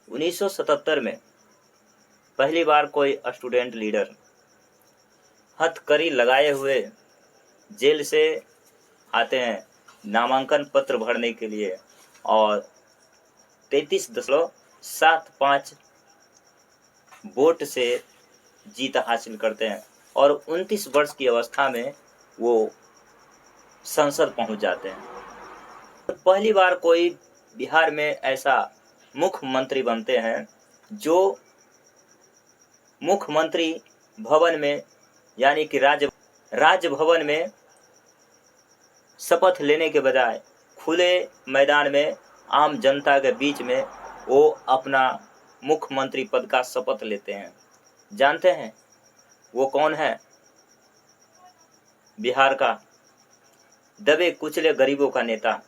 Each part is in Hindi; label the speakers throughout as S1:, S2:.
S1: 1977 में पहली बार कोई स्टूडेंट लीडर हथकड़ी लगाए हुए जेल से आते हैं नामांकन पत्र भरने के लिए और 33.75 वोट से जीत हासिल करते हैं और 29 वर्ष की अवस्था में वो संसद पहुंच जाते हैं। पहली बार कोई बिहार में ऐसा मुख्यमंत्री बनते हैं जो मुख्यमंत्री भवन में यानी कि राजभवन में शपथ लेने के बजाय खुले मैदान में आम जनता के बीच में वो अपना मुख्यमंत्री पद का शपथ लेते हैं। जानते हैं वो कौन है? बिहार का दबे कुचले गरीबों का नेता,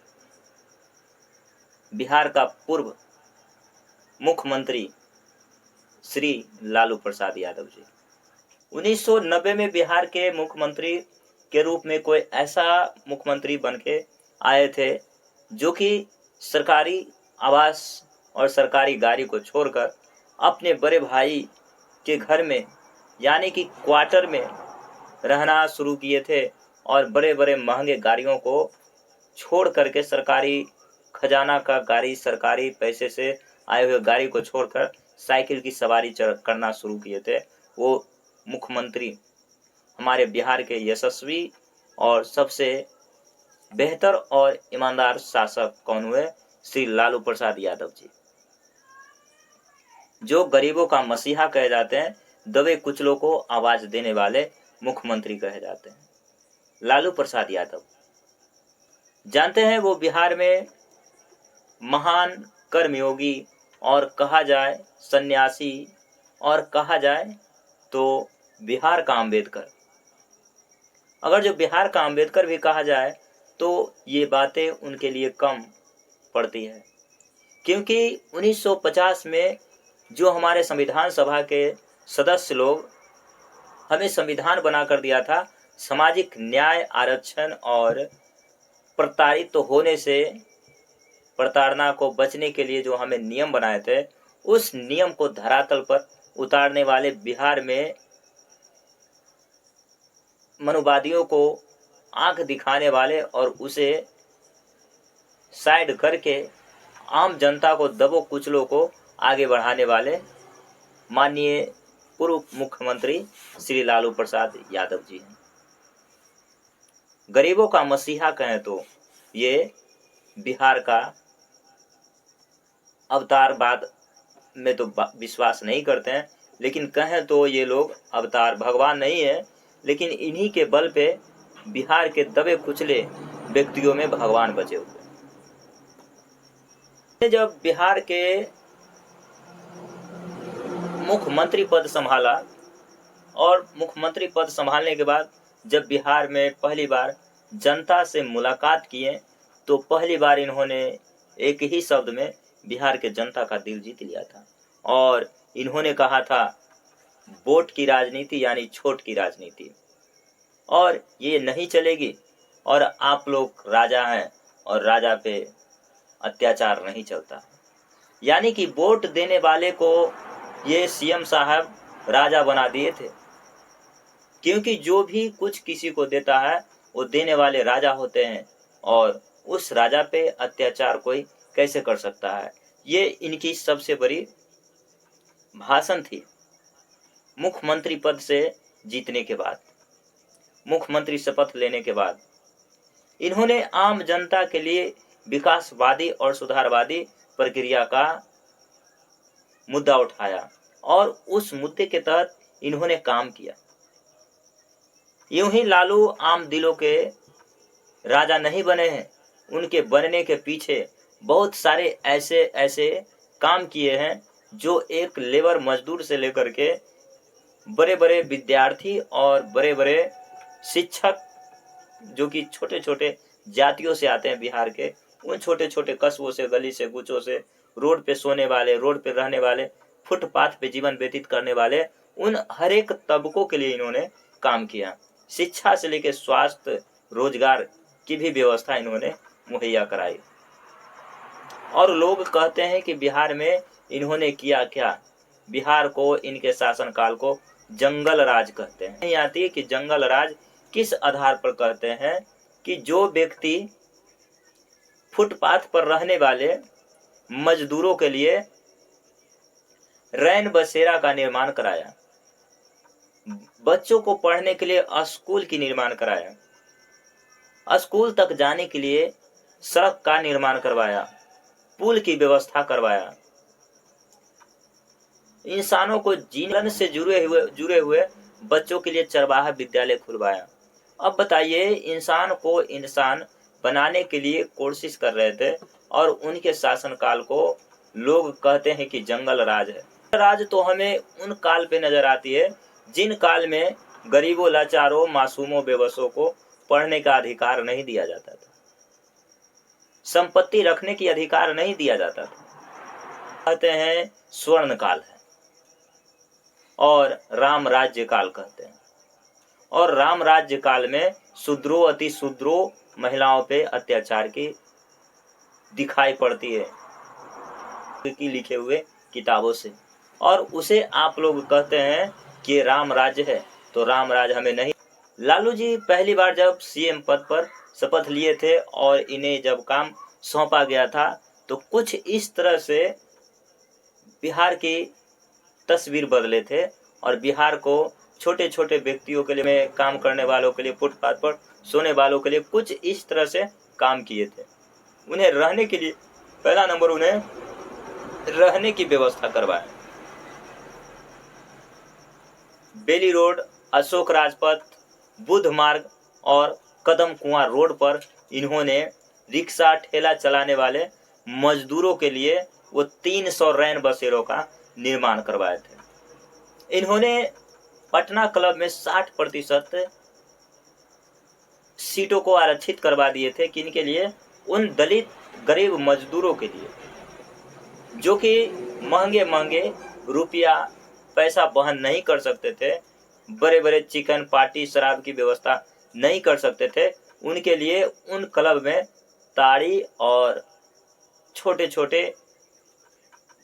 S1: बिहार का पूर्व मुख्यमंत्री श्री लालू प्रसाद यादव जी। 1990 में बिहार के मुख्यमंत्री के रूप में कोई ऐसा मुख्यमंत्री बन के आए थे जो कि सरकारी आवास और सरकारी गाड़ी को छोड़कर अपने बड़े भाई के घर में यानी कि क्वार्टर में रहना शुरू किए थे और बड़े बड़े महंगे गाड़ियों को छोड़ करके सरकारी खजाना का गाड़ी, सरकारी पैसे से आए हुए गाड़ी को छोड़कर साइकिल की सवारी करना शुरू किए थे। वो मुख्यमंत्री हमारे बिहार के यशस्वी और सबसे बेहतर और ईमानदार शासक कौन हुए? श्री लालू प्रसाद यादव जी, जो गरीबों का मसीहा कहे जाते हैं, दबे कुचलों को आवाज देने वाले मुख्यमंत्री कहे जाते हैं, लालू प्रसाद यादव। जानते हैं वो बिहार में महान कर्मयोगी और कहा जाए सन्यासी और कहा जाए तो बिहार का अंबेडकर। अगर जो बिहार का अंबेडकर भी कहा जाए तो ये बातें उनके लिए कम पड़ती है, क्योंकि 1950 में जो हमारे संविधान सभा के सदस्य लोग हमें संविधान बना कर दिया था, सामाजिक न्याय, आरक्षण और प्रताड़ित होने से प्रताड़ना को बचने के लिए जो हमें नियम बनाए थे, उस नियम को धरातल पर उतारने वाले बिहार में मनुवादियों को आंख दिखाने वाले और उसे साइड करके आम जनता को दबो कुचलों को आगे बढ़ाने वाले माननीय पूर्व मुख्यमंत्री श्री लालू प्रसाद यादव जी हैं। गरीबों का मसीहा कहें तो ये बिहार का अवतारवाद में तो विश्वास नहीं करते हैं, लेकिन कहें तो ये लोग अवतार भगवान नहीं है, लेकिन इन्हीं के बल पे बिहार के दबे कुचले व्यक्तियों में भगवान बचे हुए। जब बिहार के मुख्यमंत्री पद संभाला और मुख्यमंत्री पद संभालने के बाद जब बिहार में पहली बार जनता से मुलाकात किए तो पहली बार इन्होंने एक ही शब्द में बिहार के जनता का दिल जीत लिया था और इन्होंने कहा था वोट की राजनीति यानी छोट की राजनीति और ये नहीं चलेगी और आप लोग राजा हैं और राजा पे अत्याचार नहीं चलता। यानी कि वोट देने वाले को ये सीएम साहब राजा बना दिए थे, क्योंकि जो भी कुछ किसी को देता है वो देने वाले राजा होते हैं और उस राजा पे अत्याचार कोई कैसे कर सकता है। ये इनकी सबसे बड़ी भाषण थी। मुख्यमंत्री पद से जीतने के बाद, मुख्यमंत्री शपथ लेने के बाद इन्होंने आम जनता के लिए विकासवादी और सुधारवादी प्रक्रिया का मुद्दा उठाया और उस मुद्दे के तहत इन्होंने काम किया। यूं ही लालू आम दिलों के राजा नहीं बने हैं, उनके बनने के पीछे बहुत सारे ऐसे ऐसे काम किए हैं जो एक लेबर मजदूर से लेकर के बड़े बड़े विद्यार्थी और बड़े बड़े शिक्षक जो कि छोटे छोटे जातियों से आते हैं बिहार के, उन छोटे छोटे कस्बों से, गली से, गुचों से, रोड पे सोने वाले, रोड पे रहने वाले, फुटपाथ पे जीवन व्यतीत करने वाले, उन हर एक तबकों के लिए इन्होंने काम किया। शिक्षा से लेकर स्वास्थ्य, रोजगार की भी व्यवस्था इन्होंने मुहैया कराई। और लोग कहते हैं कि बिहार में इन्होंने किया क्या। बिहार को, इनके शासनकाल को जंगल राज कहते हैं। नहीं आती है कि जंगल राज किस आधार पर कहते हैं कि जो व्यक्ति फुटपाथ पर रहने वाले मजदूरों के लिए रैन बसेरा का निर्माण कराया, बच्चों को पढ़ने के लिए स्कूल की निर्माण कराया, स्कूल तक जाने के लिए सड़क का निर्माण करवाया, पुल की व्यवस्था करवाया, इंसानों को जीवन से जुड़े हुए बच्चों के लिए चरवाहा विद्यालय खुलवाया। अब बताइए, इंसान को इंसान बनाने के लिए कोशिश कर रहे थे और उनके शासनकाल को लोग कहते हैं कि जंगल राज है। राज तो हमें उन काल पे नजर आती है जिन काल में गरीबों, लाचारों, मासूमों, बेबसों को पढ़ने का अधिकार नहीं दिया जाता था, संपत्ति रखने की अधिकार नहीं दिया जाता था। कहते हैं स्वर्ण काल है और राम राज्य काल कहते हैं। और राम राज्य काल में शूद्रों, अति शूद्रों महिलाओं पे अत्याचार की दिखाई पड़ती है की लिखे हुए किताबों से, और उसे आप लोग कहते हैं कि राम राज्य है। तो राम राज्य हमें नहीं। लालू जी पहली बार जब सीएम पद पर शपथ लिए थे और इन्हें जब काम सौंपा गया था तो कुछ इस तरह से बिहार की तस्वीर बदले थे और बिहार को छोटे छोटे व्यक्तियों के लिए, काम करने वालों के लिए, फुटपाथ पर सोने वालों के लिए कुछ इस तरह से काम किए थे। उन्हें रहने के लिए, पहला नंबर, उन्हें रहने की व्यवस्था करवाया। बेली रोड, अशोक राजपथ, बुद्ध मार्ग और कदम कुआं रोड पर इन्होंने रिक्शा, ठेला चलाने वाले मजदूरों के लिए वो 300 रैन बसेरों का निर्माण करवाए थे। इन्होंने पटना क्लब में 60% सीटों को आरक्षित करवा दिए थे। किनके लिए? उन दलित गरीब मजदूरों के लिए जो कि महंगे महंगे रुपया पैसा वहन नहीं कर सकते थे, बड़े बड़े चिकन पार्टी, शराब की व्यवस्था नहीं कर सकते थे। उनके लिए उन क्लब में ताड़ी और छोटे छोटे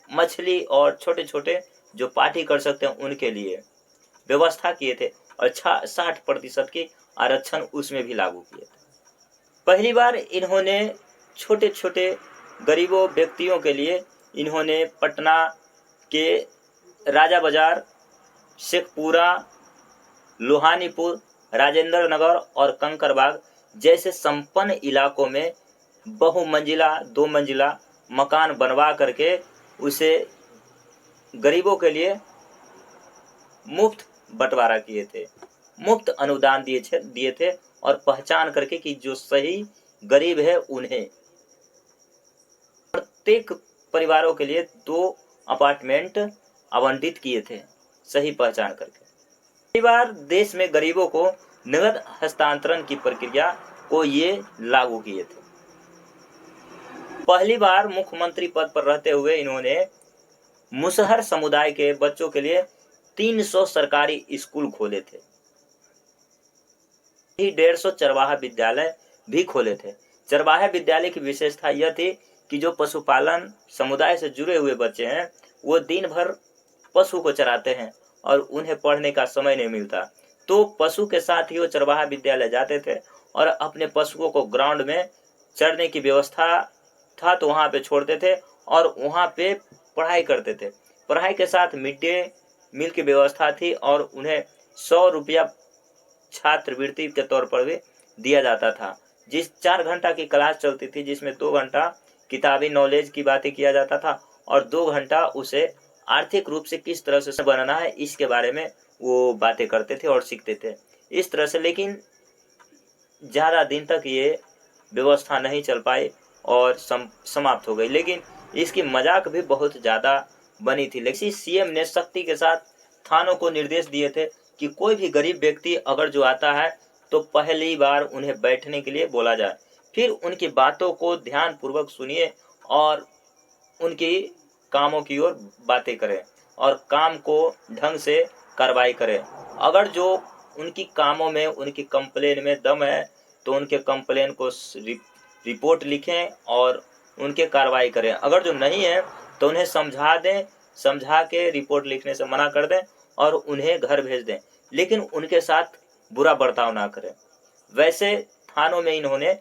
S1: मछली और छोटे छोटे जो पार्टी कर सकते हैं उनके लिए व्यवस्था किए थे और 60% की आरक्षण उसमें भी लागू किए थे। पहली बार इन्होंने छोटे छोटे गरीबों व्यक्तियों के लिए इन्होंने पटना के राजा बाजार, शेखपुरा, लोहानीपुर, राजेंद्र नगर और कंकरबाग जैसे संपन्न इलाकों में बहुमंजिला, 2 मंजिला मकान बनवा करके उसे गरीबों के लिए मुफ्त बंटवारा किए थे, मुफ्त अनुदान दिए थे और पहचान करके कि जो सही गरीब है उन्हें प्रत्येक परिवारों के लिए 2 अपार्टमेंट आवंटित किए थे, सही पहचान करके। पहली बार देश में गरीबों को नगद हस्तांतरण की प्रक्रिया को ये लागू किए थे। पहली बार मुख्यमंत्री पद पर रहते हुए इन्होंने मुसहर समुदाय के बच्चों के लिए 300 सरकारी स्कूल खोले थे, 150 चरवाहा विद्यालय भी खोले थे। चरवाहा विद्यालय की विशेषता यह थी कि जो पशुपालन समुदाय से जुड़े हुए बच्चे हैं वो दिन भर पशु को चराते हैं और उन्हें पढ़ने का समय नहीं मिलता, तो पशु के साथ ही वो चरवाहा विद्यालय जाते थे और अपने पशुओं को ग्राउंड में चरने की व्यवस्था था तो वहाँ पे छोड़ते थे और वहाँ पे पढ़ाई करते थे। पढ़ाई के साथ मिड डे मील की व्यवस्था थी और उन्हें 100 रुपया छात्रवृत्ति के तौर पर भी दिया जाता था। जिस 4 घंटा की क्लास चलती थी जिसमें 2 घंटा किताबी नॉलेज की बातें किया जाता था और 2 घंटा उसे आर्थिक रूप से किस तरह से बनना है इसके बारे में वो बातें करते थे और सीखते थे इस तरह से। लेकिन ज़्यादा दिन तक ये व्यवस्था नहीं चल पाई और समाप्त हो गई, लेकिन इसकी मजाक भी बहुत ज़्यादा बनी थी। लेकिन सीएम ने सख्ती के साथ थानों को निर्देश दिए थे कि कोई भी गरीब व्यक्ति अगर जो आता है तो पहली बार उन्हें बैठने के लिए बोला जाए, फिर उनकी बातों को ध्यानपूर्वक सुनिए और उनकी कामों की ओर बातें करें और काम को ढंग से कार्रवाई करें। अगर जो उनकी कामों में, उनकी कंप्लेन में दम है तो उनके कंप्लेन को रिपोर्ट लिखें और उनके कार्रवाई करें। अगर जो नहीं है तो उन्हें समझा दें, समझा के रिपोर्ट लिखने से मना कर दें और उन्हें घर भेज दें, लेकिन उनके साथ बुरा बर्ताव ना करें। वैसे थानों में इन्होंने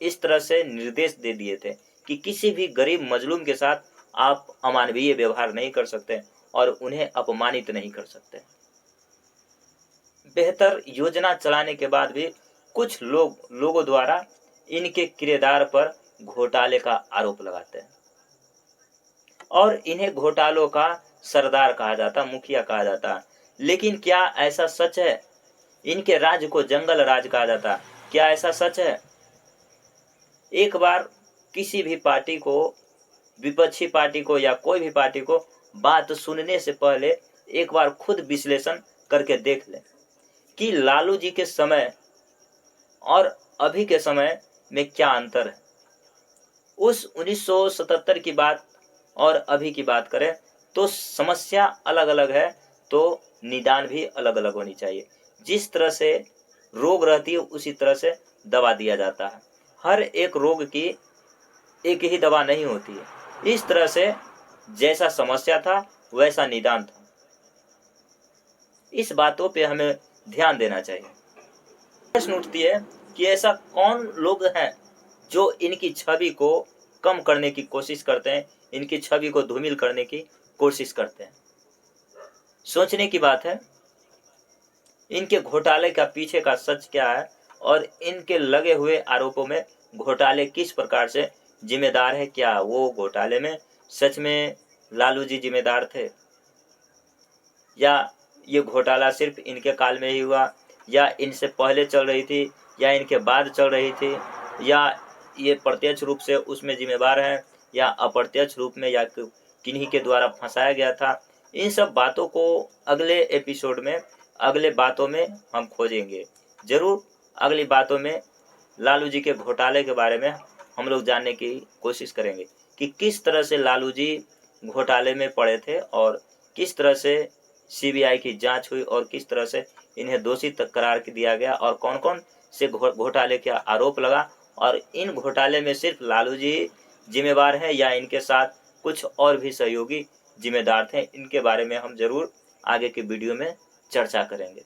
S1: इस तरह से निर्देश दे दिए थे कि किसी भी गरीब मजलूम के साथ आप अमानवीय व्यवहार नहीं कर सकते और उन्हें अपमानित नहीं कर सकते। बेहतर योजना चलाने के बाद भी कुछ लोगों द्वारा इनके किरदार पर घोटाले का आरोप लगाते हैं और इन्हें घोटालों का सरदार कहा जाता, मुखिया कहा जाता। लेकिन क्या ऐसा सच है? इनके राज्य को जंगल राज कहा जाता। क्या ऐसा सच है? एक बार किसी भी पार्टी को, विपक्षी पार्टी को या कोई भी पार्टी को बात सुनने से पहले एक बार खुद विश्लेषण करके देख लें कि लालू जी के समय और अभी के समय में क्या अंतर है। उस 1977 की बात और अभी की बात करें तो समस्या अलग अलग है, तो निदान भी अलग अलग होनी चाहिए। जिस तरह से रोग रहती है उसी तरह से दवा दिया जाता है। हर एक रोग की एक ही दवा नहीं होती है। इस तरह से जैसा समस्या था वैसा निदान था। इस बातों पे हमें ध्यान देना चाहिए। प्रश्न उठती है कि ऐसा कौन लोग हैं जो इनकी छवि को कम करने की कोशिश करते हैं, इनकी छवि को धूमिल करने की कोशिश करते हैं। सोचने की बात है, इनके घोटाले का पीछे का सच क्या है और इनके लगे हुए आरोपों में घोटाले किस प्रकार से जिम्मेदार है। क्या वो घोटाले में सच में लालू जी जिम्मेदार थे या ये घोटाला सिर्फ इनके काल में ही हुआ या इनसे पहले चल रही थी या इनके बाद चल रही थी या ये प्रत्यक्ष रूप से उसमें जिम्मेदार हैं या अप्रत्यक्ष रूप में या किन्हीं के द्वारा फंसाया गया था। इन सब बातों को अगले एपिसोड में, अगले बातों में हम खोजेंगे। जरूर अगली बातों में लालू जी के घोटाले के बारे में हम लोग जानने की कोशिश करेंगे कि किस तरह से लालू जी घोटाले में पड़े थे और किस तरह से सीबीआई की जांच हुई और किस तरह से इन्हें दोषी तक करार दिया गया और कौन कौन से घोटाले के आरोप लगा और इन घोटाले में सिर्फ लालू जी जिम्मेदार हैं या इनके साथ कुछ और भी सहयोगी जिम्मेदार थे। इनके बारे में हम जरूर आगे के वीडियो में चर्चा करेंगे।